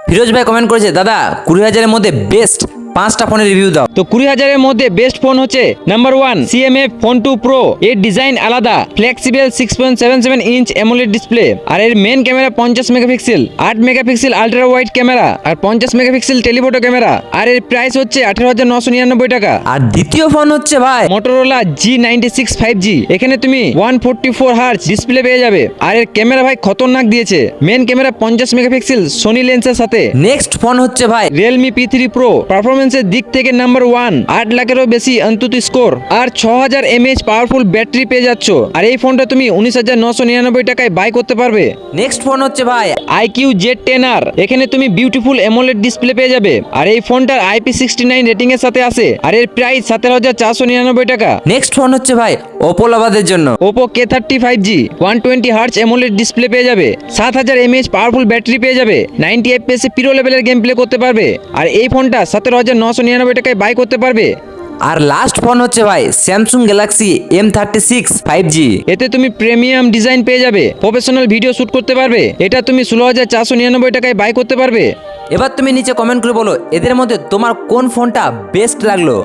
ফিরোজ ভাই কমেন্ট করেছে, দাদা 20,000-এর মধ্যে বেস্ট 5টা ফোনের রিভিউ দাও। তো 20,000-এর মধ্যে বেস্ট ফোন হচ্ছে নাম্বার 1 CMF ফোন 2 প্রো। এর ডিজাইন আলাদা, ফ্লেক্সিবল 6.77 ইঞ্চ অ্যামোলেড ডিসপ্লে। আর এর main camera 50 megapixel, 8 megapixel ultra wide camera আর 50 মেগাপিক্সেল টেলিফোটো ক্যামেরা। আর এর প্রাইস হচ্ছে 18,999 টাকা। আর দ্বিতীয় ফোন হচ্ছে ভাই মোটরোলা G96 5G। এখানে তুমি 144 হার্জ ডিসপ্লে পেয়ে যাবে। আর এর ক্যামেরা ভাই খতরনাক দিয়েছে, মেন ক্যামেরা 50 মেগাপিক্সেল সোনি লেন্সের সাথে। নেক্সট ফোন হচ্ছে ভাই রিয়েলমি P3 প্রো। পারফরমেন্সের দিক থেকে নাম্বার 1, 8 লাখেরও বেশি অন্তত স্কোর আর 6000 mAh পাওয়ারফুল ব্যাটারি পেয়ে যাচ্ছ। আর এই ফোনটা তুমি 19,999 টাকায় বাই করতে পারবে। নেক্সট ফোন হচ্ছে ভাই IQ Z10R। এখানে তুমি বিউটিফুল অ্যামোলেড ডিসপ্লে পেয়ে যাবে। আর এই ফোনটার IP69 রেটিং এর সাথে আসে। আর এর প্রাইস 17,499 টাকা। নেক্সট ফোন হচ্ছে ভাই ওপো লাভারদের জন্য Oppo K30 5G 120 hertz AMOLED display পেয়ে যাবে, 7000 mAh পাওয়ারফুল ব্যাটারি পেয়ে যাবে, 90 FPS এ পিরো লেভেলের গেম প্লে করতে পারবে। আর এই ফোনটা 17,999 টাকায় বাই করতে পারবে। আর লাস্ট ফোন হচ্ছে ভাই স্যামসাং গ্যালাক্সি M36 5G। এতে তুমি প্রিমিয়াম ডিজাইন পেয়ে যাবে, প্রফেশনাল ভিডিও শুট করতে পারবে। এটা তুমি 16,499 টাকায় বাই করতে পারবে। এবার তুমি নিচে কমেন্ট করে বলো এদের মধ্যে তোমার কোন ফোনটা বেস্ট লাগলো।